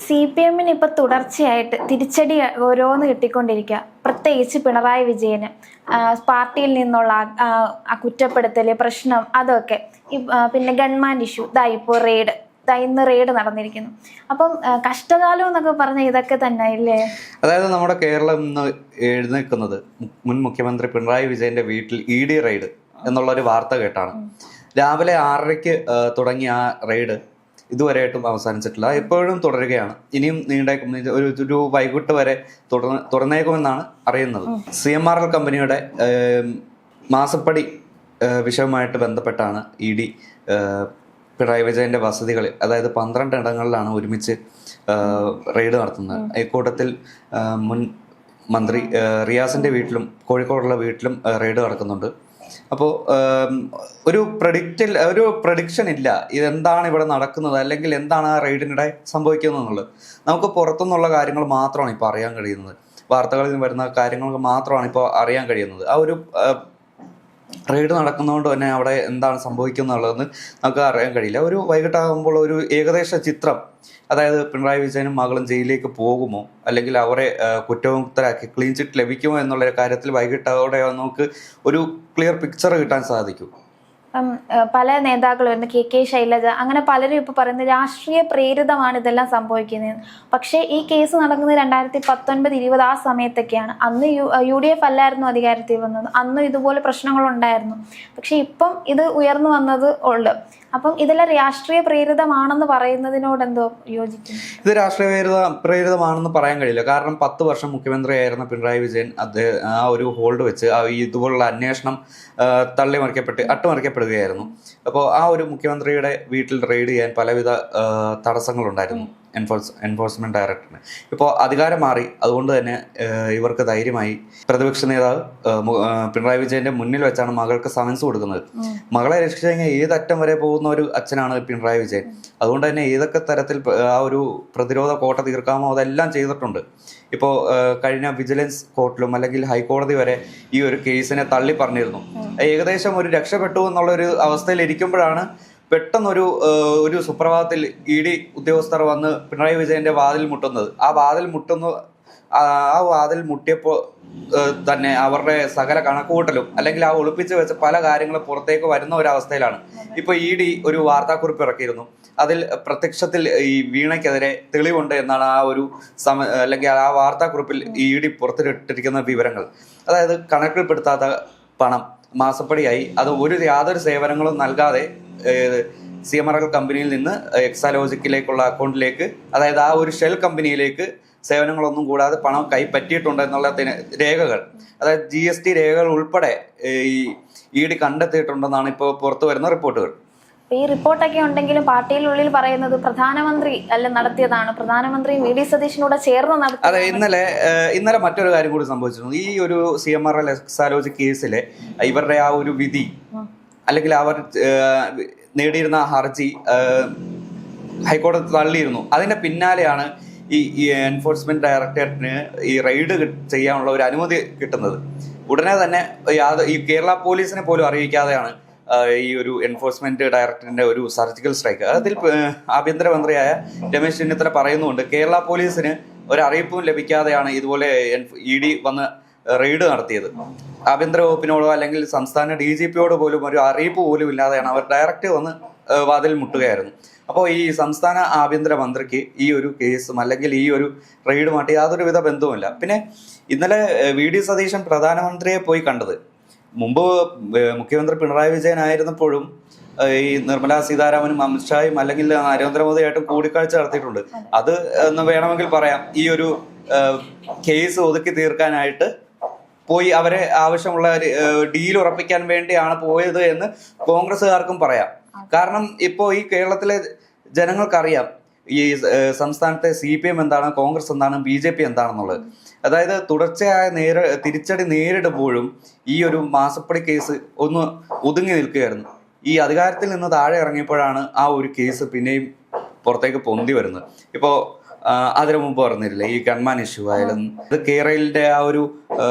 CPM-ന് ഇപ്പൊ തുടർച്ചയായിട്ട് തിരിച്ചടി ഓരോന്ന് കിട്ടിക്കൊണ്ടിരിക്കുക. പ്രത്യേകിച്ച് പിണറായി വിജയന് പാർട്ടിയിൽ നിന്നുള്ള കുറ്റപ്പെടുത്തല്, പ്രശ്നം, അതൊക്കെ. പിന്നെ ഗൺമാൻ ഇഷ്യൂ, ഇപ്പോൾ റെയ്ഡ്, ഇന്ന് റെയ്ഡ് നടന്നിരിക്കുന്നു. അപ്പം കഷ്ടകാലം എന്നൊക്കെ പറഞ്ഞ ഇതൊക്കെ തന്നെ ഇല്ലേ? അതായത് നമ്മുടെ കേരളം ഇന്ന് എഴുന്നേൽക്കുന്നത് മുൻ മുഖ്യമന്ത്രി പിണറായി വിജയന്റെ വീട്ടിൽ ED റെയ്ഡ് എന്നുള്ളൊരു വാർത്ത കേട്ടാണ്. രാവിലെ 6:30 തുടങ്ങിയ ആ റെയ്ഡ് ഇതുവരെയായിട്ടും അവസാനിച്ചിട്ടില്ല, എപ്പോഴും തുടരുകയാണ്. ഇനിയും നീണ്ടേക്കും, ഒരു വൈകിട്ട് വരെ തുടർന്നേക്കുമെന്നാണ് അറിയുന്നത്. CMRL കമ്പനിയുടെ മാസപ്പടി വിഷയവുമായിട്ട് ബന്ധപ്പെട്ടാണ് ED പിണറായി വിജയന്റെ വസതികളിൽ, അതായത് 12 ഇടങ്ങളിലാണ് ഒരുമിച്ച് റെയ്ഡ് നടത്തുന്നത്. ഇക്കൂട്ടത്തിൽ മുൻ മന്ത്രി റിയാസിന്റെ വീട്ടിലും കോഴിക്കോടുള്ള വീട്ടിലും റെയ്ഡ് നടക്കുന്നുണ്ട്. അപ്പോൾ ഒരു പ്രഡിക്ഷൻ ഇല്ല ഇതെന്താണ് ഇവിടെ നടക്കുന്നത്, അല്ലെങ്കിൽ എന്താണ് ആ റെയ്ഡിനിടെ സംഭവിക്കുന്നത് എന്നുള്ളത്. നമുക്ക് പുറത്തുനിന്നുള്ള കാര്യങ്ങൾ മാത്രമാണ് ഇപ്പോൾ അറിയാൻ കഴിയുന്നത്, വാർത്തകളിൽ നിന്ന് വരുന്ന കാര്യങ്ങൾ മാത്രമാണ് ഇപ്പോൾ അറിയാൻ കഴിയുന്നത്. ആ ഒരു റെയ്ഡ് നടക്കുന്നതുകൊണ്ട് തന്നെ അവിടെ എന്താണ് സംഭവിക്കുന്നുള്ളതെന്ന് നമുക്ക് അറിയാൻ കഴിയില്ല. ഒരു വൈകിട്ടാകുമ്പോൾ ഒരു ഏകദേശ ചിത്രം, അതായത് പിണറായി വിജയനും മകളും ജയിലിലേക്ക് പോകുമോ, അല്ലെങ്കിൽ അവരെ കുറ്റമുക്തരാക്കി ക്ലീൻ ചിറ്റ് ലഭിക്കുമോ എന്നുള്ള കാര്യത്തിൽ വൈകിട്ടോടെ നമുക്ക് ഒരു ക്ലിയർ പിക്ചർ കിട്ടാൻ സാധിക്കും. പല നേതാക്കളും KK ശൈലജ, അങ്ങനെ പലരും ഇപ്പൊ പറയുന്നത് രാഷ്ട്രീയ പ്രേരിതമാണ് ഇതെല്ലാം സംഭവിക്കുന്നത്. പക്ഷേ ഈ കേസ് നടക്കുന്നത് 2019-20 ആ സമയത്തൊക്കെയാണ്. അന്ന് UDF അല്ലായിരുന്നു അധികാരത്തിൽ വന്നത്, അന്നും ഇതുപോലെ പ്രശ്നങ്ങളുണ്ടായിരുന്നു. പക്ഷെ ഇപ്പം ഇത് ഉയർന്നു വന്നത് ഉള്ളു. അപ്പം ഇതെല്ലാം രാഷ്ട്രീയ പ്രേരിതമാണെന്ന് പറയുന്നതിനോട് എന്തോ യോജിക്കുന്നു? ഇത് രാഷ്ട്രീയ പ്രേരിതമാണെന്ന് പറയാൻ കഴിയില്ല. കാരണം 10 വർഷം മുഖ്യമന്ത്രിയായിരുന്ന പിണറായി വിജയൻ ആ ഒരു ഹോൾഡ് വെച്ച് ഇതുപോലുള്ള അന്വേഷണം അട്ടിമറിക്കപ്പെടുകയായിരുന്നു. അപ്പോൾ ആ ഒരു മുഖ്യമന്ത്രിയുടെ വീട്ടിൽ റെയ്ഡ് ചെയ്യാൻ പലവിധ തടസ്സങ്ങളുണ്ടായിരുന്നു എൻഫോഴ്സ്മെന്റ് ഡയറക്ടറിന്. ഇപ്പോൾ അധികാരം മാറി, അതുകൊണ്ട് തന്നെ ഇവർക്ക് ധൈര്യമായി പ്രതിപക്ഷ നേതാവ് പിണറായി വിജയന്റെ മുന്നിൽ വെച്ചാണ് മകൾക്ക് സമൻസ് കൊടുക്കുന്നത്. മകളെ രക്ഷിച്ചു കഴിഞ്ഞാൽ ഏതറ്റം വരെ പോകുന്ന ഒരു അച്ഛനാണ് പിണറായി വിജയൻ. അതുകൊണ്ട് തന്നെ ഏതൊക്കെ തരത്തിൽ ആ ഒരു പ്രതിരോധ കോട്ട തീർക്കാമോ അതെല്ലാം ചെയ്തിട്ടുണ്ട്. ഇപ്പോൾ കഴിഞ്ഞ വിജിലൻസ് കോർട്ടിലും അല്ലെങ്കിൽ ഹൈക്കോടതി വരെ ഈ ഒരു കേസിനെ തള്ളി പറഞ്ഞിരുന്നു. ഏകദേശം ഒരു രക്ഷപ്പെട്ടു എന്നുള്ളൊരു അവസ്ഥയിൽ ഇരിക്കുമ്പോഴാണ് പെട്ടെന്നൊരു സുപ്രഭാതത്തിൽ ED ഉദ്യോഗസ്ഥർ വന്ന് പിണറായി വിജയന്റെ വാതിൽ മുട്ടുന്നത്. ആ വാതിൽ മുട്ടിയപ്പോൾ തന്നെ അവരുടെ സകല കണക്കുകൂട്ടലും, അല്ലെങ്കിൽ ആ ഒളിപ്പിച്ച് വെച്ച പല കാര്യങ്ങളും പുറത്തേക്ക് വരുന്ന ഒരവസ്ഥയിലാണ്. ഇപ്പൊ ED ഒരു വാർത്താക്കുറിപ്പ് ഇറക്കിയിരുന്നു. അതിൽ പ്രത്യക്ഷത്തിൽ ഈ വീണയ്ക്കെതിരെ തെളിവുണ്ട് എന്നാണ് അല്ലെങ്കിൽ ആ വാർത്താക്കുറിപ്പിൽ ED പുറത്തിട്ടിരിക്കുന്ന വിവരങ്ങൾ. അതായത് കണക്കിൽപ്പെടുത്താത്ത പണം മാസപ്പടിയായി അത് യാതൊരു സേവനങ്ങളും നൽകാതെ CMRL കമ്പനിയിൽ നിന്ന് എക്സാലോജിക്കിലേക്കുള്ള അക്കൗണ്ടിലേക്ക്, അതായത് ആ ഒരു ഷെൽ കമ്പനിയിലേക്ക് സേവനങ്ങളൊന്നും കൂടാതെ പണം കൈപ്പറ്റിയിട്ടുണ്ട് എന്നുള്ള രേഖകൾ, അതായത് GST രേഖകൾ ഉൾപ്പെടെ ഈ ED കണ്ടെത്തിയിട്ടുണ്ടെന്നാണ് ഇപ്പോൾ പുറത്തു വരുന്ന റിപ്പോർട്ടുകൾ. ഈ റിപ്പോർട്ടൊക്കെ ഉണ്ടെങ്കിലും പാർട്ടിയിലുള്ളിൽ പറയുന്നത് പ്രധാനമന്ത്രി നടത്തിയതാണ്, പ്രധാനമന്ത്രി VD സതീശനോട് ചേർന്ന് നടത്തി. അതെ, ഇന്നലെ മറ്റൊരു കാര്യം കൂടി സംഭവിച്ചിരുന്നു. ഈ ഒരു CMRL എക്സാലോജി കേസിലെ ഇവരുടെ ആ ഒരു വിധി, അല്ലെങ്കിൽ അവർ നേടിയിരുന്ന ഹർജി ഹൈക്കോടതി തള്ളിയിരുന്നു. അതിന്റെ പിന്നാലെയാണ് ഈ എൻഫോഴ്സ്മെന്റ് ഡയറക്ടറേറ്റിന് ഈ റെയ്ഡ് ചെയ്യാനുള്ള ഒരു അനുമതി കിട്ടുന്നത്. ഉടനെ തന്നെ ഈ കേരള പോലീസിനെ പോലും അറിയിക്കാതെയാണ് ഈ ഒരു എൻഫോഴ്സ്മെന്റ് ഡയറക്ടറിന്റെ ഒരു സർജിക്കൽ സ്ട്രൈക്ക്. അതിൽ ആഭ്യന്തരമന്ത്രിയായ രമേശ് ചെന്നിത്തല പറയുന്നുണ്ട്, കേരള പോലീസിന് ഒരു അറിയിപ്പും ലഭിക്കാതെയാണ് ഇതുപോലെ ED വന്ന് റെയ്ഡ് നടത്തിയത്. ആഭ്യന്തര വകുപ്പിനോടോ അല്ലെങ്കിൽ സംസ്ഥാന DGPയോട് പോലും ഒരു അറിയിപ്പ് പോലും ഇല്ലാതെയാണ് അവർ ഡയറക്റ്റ് വന്ന് വാതിൽ മുട്ടുകയായിരുന്നു. അപ്പോൾ ഈ സംസ്ഥാന ആഭ്യന്തര മന്ത്രിക്ക് ഈ ഒരു കേസും അല്ലെങ്കിൽ ഈ ഒരു റെയ്ഡുമായിട്ട് യാതൊരുവിധ ബന്ധവുമില്ല. പിന്നെ ഇന്നലെ VD സതീശൻ പ്രധാനമന്ത്രിയെ പോയി കണ്ടത്, മുമ്പ് മുഖ്യമന്ത്രി പിണറായി വിജയൻ ആയിരുന്നപ്പോഴും ഈ നിർമ്മലാ സീതാരാമനും അമിത്ഷായും അല്ലെങ്കിൽ നരേന്ദ്രമോദിയായിട്ടും കൂടിക്കാഴ്ച നടത്തിയിട്ടുണ്ട്. അത് എന്ന് വേണമെങ്കിൽ പറയാം. ഈ ഒരു കേസ് ഒതുക്കി തീർക്കാനായിട്ട് പോയി അവരെ ആവശ്യമുള്ള ഡീൽ ഉറപ്പിക്കാൻ വേണ്ടിയാണ് പോയത് എന്ന് കോൺഗ്രസ്സുകാർക്കും പറയാം. കാരണം ഇപ്പോൾ ഈ കേരളത്തിലെ ജനങ്ങൾക്കറിയാം ഈ സംസ്ഥാനത്തെ CPM എന്താണ്, കോൺഗ്രസ് എന്താണ്, BJP എന്താണെന്നുള്ളത്. അതായത് തുടർച്ചയായ തിരിച്ചടി നേരിടുമ്പോഴും ഈ ഒരു മാസപ്പടി കേസ് ഒന്ന് ഒതുങ്ങി നിൽക്കുകയായിരുന്നു. ഈ അധികാരത്തിൽ നിന്ന് താഴെ ഇറങ്ങിയപ്പോഴാണ് ആ ഒരു കേസ് പിന്നെയും പുറത്തേക്ക് പൊന്തി വരുന്നത്. ഇപ്പോൾ അതിനു മുമ്പ് പറഞ്ഞില്ലേ, ഈ ഗൺമാൻ ഇഷ്യൂ ആയാലും കേരളത്തിന്റെ ആ ഒരു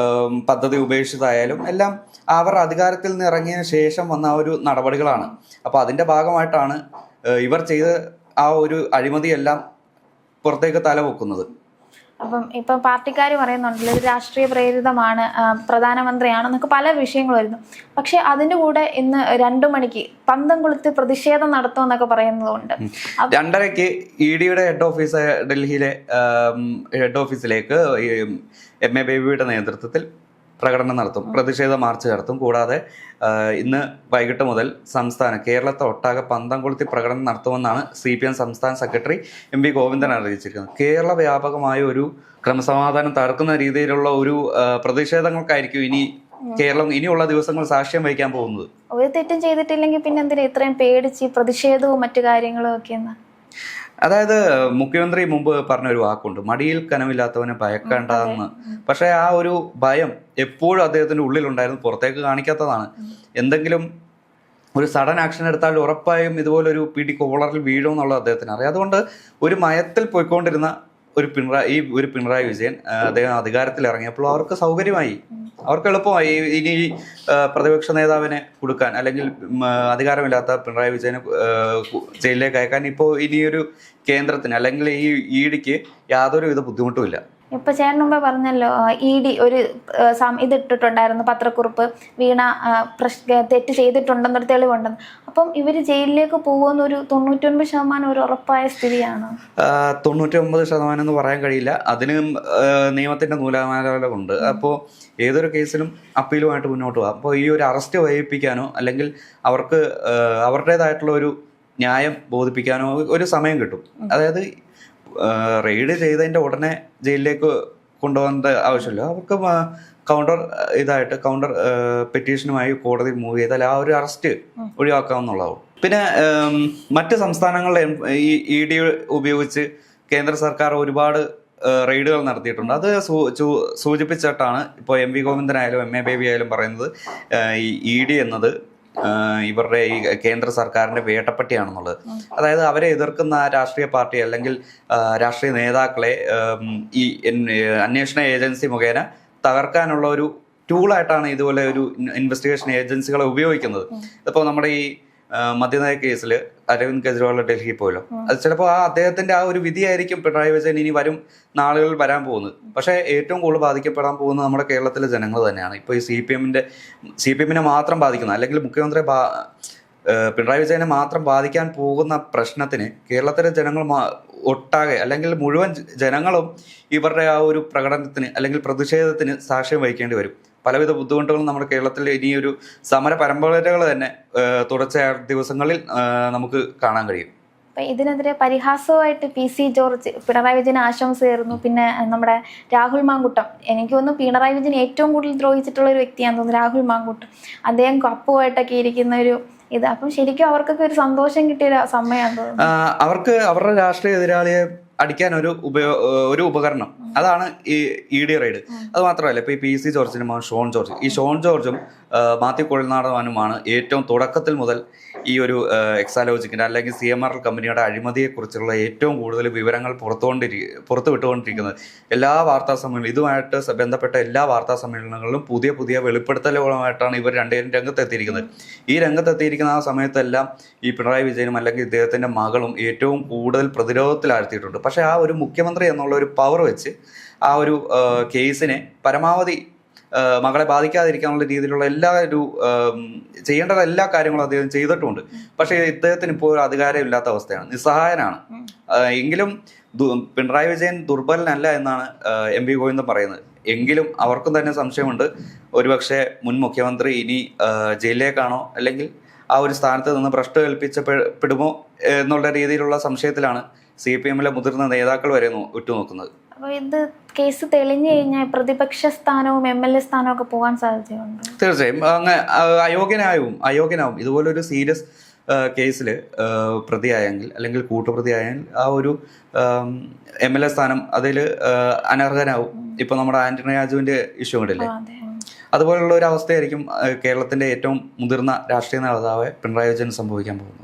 പദ്ധതി ഉപേക്ഷിച്ചതായാലും എല്ലാം അവർ അധികാരത്തിൽ നിന്ന് ഇറങ്ങിയതിനു ശേഷം വന്ന ആ ഒരു നടപടികളാണ്. അപ്പോൾ അതിന്റെ ഭാഗമായിട്ടാണ് ഇവർ ചെയ്ത ആ ഒരു അഴിമതിയെല്ലാം പുറത്തേക്ക് തല പൊക്കുന്നത്. അപ്പം ഇപ്പം പാർട്ടിക്കാർ പറയുന്നുണ്ടല്ലോ ഇത് രാഷ്ട്രീയ പ്രേരിതമാണ്, പ്രധാനമന്ത്രിയാണെന്നൊക്കെ പല വിഷയങ്ങൾ വരുന്നു. പക്ഷെ അതിൻ്റെ കൂടെ ഇന്ന് 2 മണിക്ക് പന്തം കൊളുത്തി പ്രതിഷേധം നടത്തുമെന്നൊക്കെ പറയുന്നതുകൊണ്ട് 2:30 EDയുടെ ഹെഡ് ഓഫീസ് ഡൽഹിയിലെ ഹെഡ് ഓഫീസിലേക്ക് MA ബേബിയുടെ നേതൃത്വത്തിൽ പ്രകടനം നടത്തും, പ്രതിഷേധ മാർച്ച് നടത്തും. കൂടാതെ ഇന്ന് വൈകിട്ട് മുതൽ കേരളത്തെ ഒട്ടാകെ പന്തം കൊളുത്തി പ്രകടനം നടത്തുമെന്നാണ് CPM സംസ്ഥാന സെക്രട്ടറി MV ഗോവിന്ദൻ അറിയിച്ചിരിക്കുന്നത്. കേരള വ്യാപകമായ ഒരു ക്രമസമാധാനം തകർക്കുന്ന രീതിയിലുള്ള ഒരു പ്രതിഷേധങ്ങൾക്കായിരിക്കും കേരളം ഇനിയുള്ള ദിവസങ്ങൾ സാക്ഷ്യം വഹിക്കാൻ പോകുന്നത്. ഒരു തെറ്റും ചെയ്തിട്ടില്ലെങ്കിൽ പിന്നെ എന്തിനാ ഇത്രയും പേടിച്ച് പ്രതിഷേധവും മറ്റു കാര്യങ്ങളും ഒക്കെ? അതായത് മുഖ്യമന്ത്രി മുമ്പ് പറഞ്ഞ ഒരു വാക്കുണ്ട്, മടിയിൽ കനമില്ലാത്തവനെ ഭയക്കണ്ടെന്ന്. പക്ഷെ ആ ഒരു ഭയം എപ്പോഴും അദ്ദേഹത്തിന്റെ ഉള്ളിലുണ്ടായിരുന്നു, പുറത്തേക്ക് കാണിക്കാത്തതാണ്. എന്തെങ്കിലും ഒരു സഡൻ ആക്ഷൻ എടുത്താൽ ഉറപ്പായും ഇതുപോലൊരു കോളറിൽ വീഴുമെന്നുള്ളത് അദ്ദേഹത്തിന് അറിയാം. അതുകൊണ്ട് ഒരു മയത്തിൽ പോയിക്കൊണ്ടിരുന്ന ഒരു പിണറായി വിജയൻ അദ്ദേഹം അധികാരത്തിൽ ഇറങ്ങിയപ്പോൾ അവർക്ക് സൗകര്യമായി, അവർക്ക് എളുപ്പമായി ഇനി പ്രതിപക്ഷ നേതാവിനെ കൊടുക്കാൻ, അല്ലെങ്കിൽ അധികാരമില്ലാത്ത പിണറായി വിജയനെ ജയിലിലേക്ക് അയക്കാൻ ഇപ്പോൾ ഇനിയൊരു കേന്ദ്രത്തിന് അല്ലെങ്കിൽ ഈ EDക്ക് യാതൊരുവിധ ബുദ്ധിമുട്ടുമില്ല. ഇപ്പൊ ചേട്ടൻ മുമ്പേ പറഞ്ഞല്ലോ ED ഒരു ഇതിട്ടിട്ടുണ്ടായിരുന്നു, പത്രക്കുറിപ്പ്, വീണ തെറ്റ് ചെയ്തിട്ടുണ്ടെന്നൊരു തെളിവുണ്ടെന്ന്. അപ്പം ഇവര് ജയിലിലേക്ക് പോകുന്നൊരു 99% ഒരു ഉറപ്പായ സ്ഥിതിയാണ്. 99% എന്ന് പറയാൻ കഴിയില്ല, അതിനും നിയമത്തിന്റെ നൂലാമാലകളുണ്ട്. അപ്പോൾ ഏതൊരു കേസിലും അപ്പീലുമായിട്ട് മുന്നോട്ട് പോകാം. അപ്പോൾ ഈ ഒരു അറസ്റ്റ് വൈകിപ്പിക്കാനോ അല്ലെങ്കിൽ അവർക്ക് അവരുടേതായിട്ടുള്ള ഒരു ന്യായം ബോധിപ്പിക്കാനോ ഒരു സമയം കിട്ടും. അതായത് റെയ്ഡ് ചെയ്തതിൻ്റെ ഉടനെ ജയിലിലേക്ക് കൊണ്ടുപോകേണ്ട ആവശ്യമില്ല. അവർക്ക് കൗണ്ടർ പെറ്റീഷനുമായി കോടതി മൂവ് ചെയ്താൽ ആ ഒരു അറസ്റ്റ് ഒഴിവാക്കാവുന്നുള്ളതാവും. പിന്നെ മറ്റ് സംസ്ഥാനങ്ങളിലെ ഈ ED ഉപയോഗിച്ച് കേന്ദ്ര സർക്കാർ ഒരുപാട് റെയ്ഡുകൾ നടത്തിയിട്ടുണ്ട്. അത് സൂചിപ്പിച്ചിട്ടാണ് ഇപ്പോൾ MV ഗോവിന്ദനായാലും MA ബേബി ആയാലും പറയുന്നത് ഈ ED എന്നത് ഇവരുടെ ഈ കേന്ദ്ര സർക്കാരിന്റെ വേട്ടപ്പട്ടിയാണെന്നുള്ളത്. അതായത് അവരെ എതിർക്കുന്ന രാഷ്ട്രീയ പാർട്ടി അല്ലെങ്കിൽ രാഷ്ട്രീയ നേതാക്കളെ ഈ അന്വേഷണ ഏജൻസി മുഖേന തകർക്കാനുള്ള ഒരു ടൂളായിട്ടാണ് ഇതുപോലെ ഒരു ഇൻവെസ്റ്റിഗേഷൻ ഏജൻസികളെ ഉപയോഗിക്കുന്നത്. ഇപ്പോൾ നമ്മുടെ ഈ മദ്യനയ കേസിൽ അരവിന്ദ് കെജ്രിവാൾ ഡൽഹിയിൽ പോയല്ലോ, അത് ചിലപ്പോൾ അദ്ദേഹത്തിന്റെ ആ ഒരു വിധിയായിരിക്കും പിണറായി വിജയൻ ഇനി വരും നാളുകളിൽ വരാൻ പോകുന്നത്. പക്ഷേ ഏറ്റവും കൂടുതൽ ബാധിക്കപ്പെടാൻ പോകുന്നത് നമ്മുടെ കേരളത്തിലെ ജനങ്ങൾ തന്നെയാണ്. ഇപ്പോൾ ഈ CPM മാത്രം ബാധിക്കുന്ന, അല്ലെങ്കിൽ മുഖ്യമന്ത്രി പിണറായി വിജയനെ മാത്രം ബാധിക്കാൻ പോകുന്ന പ്രശ്നത്തിന് കേരളത്തിലെ ജനങ്ങൾ ഒട്ടാകെ അല്ലെങ്കിൽ മുഴുവൻ ജനങ്ങളും ഇവരുടെ ആ ഒരു പ്രകടനത്തിന് അല്ലെങ്കിൽ പ്രതിഷേധത്തിന് സാക്ഷ്യം വഹിക്കേണ്ടി വരും. പലവിധ ബുദ്ധിമുട്ടുകളും നമ്മുടെ കേരളത്തിൽ ഇനിയൊരു സമര പരമ്പരകൾ തന്നെ തുടർച്ചയായ ദിവസങ്ങളിൽ നമുക്ക് കാണാൻ കഴിയും. അപ്പം ഇതിനെതിരെ പരിഹാസമായിട്ട് PC ജോർജ് പിണറായി വിജയന് ആശംസ നേർന്നു. പിന്നെ നമ്മുടെ രാഹുൽ മാങ്കൂട്ടം, എനിക്ക് തോന്നുന്നു പിണറായി വിജയൻ ഏറ്റവും കൂടുതൽ ദ്രോഹിച്ചിട്ടുള്ള ഒരു വ്യക്തിയാണെന്ന് തോന്നുന്നു രാഹുൽ മാങ്കൂട്ടം. അദ്ദേഹം കപ്പുമായിട്ടൊക്കെ ഇരിക്കുന്ന ഒരു ഇത്. അപ്പം ശരിക്കും അവർക്കൊക്കെ ഒരു സന്തോഷം കിട്ടിയ സമയമാണെന്ന് തോന്നുന്നു. അവർക്ക് അവരുടെ രാഷ്ട്രീയ എതിരാളിയെ അടിക്കാൻ ഒരു ഉപകരണം, അതാണ് ഈ ED റെയ്ഡ്. അത് മാത്രമല്ല, ഇപ്പോൾ ഈ PC ജോർജിന്റെ മകൻ ഷോൺ ജോർജും മാത്യു കുഴൽനാടനുമാണ് ഏറ്റവും തുടക്കത്തിൽ മുതൽ ഈ ഒരു എക്സാലോജിക്കിന്റെ അല്ലെങ്കിൽ CMRL കമ്പനിയുടെ അഴിമതിയെക്കുറിച്ചുള്ള ഏറ്റവും കൂടുതൽ വിവരങ്ങൾ പുറത്തു വിട്ടുകൊണ്ടിരിക്കുന്നത്. എല്ലാ വാർത്താ സമ്മേളനങ്ങളും ഇതുമായിട്ട് ബന്ധപ്പെട്ട എല്ലാ വാർത്താ സമ്മേളനങ്ങളിലും പുതിയ വെളിപ്പെടുത്തലുകളുമായിട്ടാണ് ഇവർ രണ്ടുപേരും രംഗത്തെത്തിയിരിക്കുന്നത്. ഈ രംഗത്തെത്തിയിരിക്കുന്ന ആ സമയത്തെല്ലാം ഈ പിണറായി വിജയനും അല്ലെങ്കിൽ ഇദ്ദേഹത്തിന്റെ മകളും ഏറ്റവും കൂടുതൽ പ്രതിരോധത്തിലാഴ്ത്തിയിട്ടുണ്ട്. പക്ഷെ ആ ഒരു മുഖ്യമന്ത്രി എന്നുള്ള ഒരു പവർ വെച്ച് ആ ഒരു കേസിനെ പരമാവധി മകളെ ബാധിക്കാതിരിക്കാനുള്ള രീതിയിലുള്ള ചെയ്യേണ്ട എല്ലാ കാര്യങ്ങളും അദ്ദേഹം ചെയ്തിട്ടുമുണ്ട്. പക്ഷേ ഇദ്ദേഹത്തിന് ഇപ്പോൾ ഒരു അധികാരമില്ലാത്ത അവസ്ഥയാണ്, നിസ്സഹായനാണ്. എങ്കിലും പിണറായി വിജയൻ ദുർബലനല്ല എന്നാണ് MV ഗോവിന്ദൻ പറയുന്നത്. എങ്കിലും അവർക്കും തന്നെ സംശയമുണ്ട്, ഒരുപക്ഷെ മുൻ മുഖ്യമന്ത്രി ഇനി ജയിലിലേക്കാണോ അല്ലെങ്കിൽ ആ ഒരു സ്ഥാനത്ത് നിന്ന് ഭ്രഷ്ട് കൽപ്പിച്ചപ്പെടുമോ എന്നുള്ള രീതിയിലുള്ള സംശയത്തിലാണ് CPMലെ മുതിർന്ന നേതാക്കൾ വരെ ഉറ്റുനോക്കുന്നത്. അപ്പോൾ ഇത് കേസ് തെളിഞ്ഞു കഴിഞ്ഞാൽ പ്രതിപക്ഷ സ്ഥാനവും MLA സ്ഥാനവും ഒക്കെ പോകാൻ സാധ്യതയുണ്ട്. തീർച്ചയായും അങ്ങ് അയോഗ്യനാവും. ഇതുപോലൊരു സീരിയസ് കേസിൽ പ്രതിയായെങ്കിൽ അല്ലെങ്കിൽ കൂട്ടുപ്രതിയായെങ്കിൽ ആ ഒരു MLA സ്ഥാനം അതിൽ അനർഹനാവും. ഇപ്പൊ നമ്മുടെ ആന്റണി രാജുവിന്റെ ഇഷ്യൂ കണ്ടില്ലേ, അതുപോലുള്ള ഒരു അവസ്ഥയായിരിക്കും കേരളത്തിന്റെ ഏറ്റവും മുതിർന്ന രാഷ്ട്രീയ നേതാവ് പിണറായി വിജയൻ സംഭവിക്കാൻ പോകുന്നത്.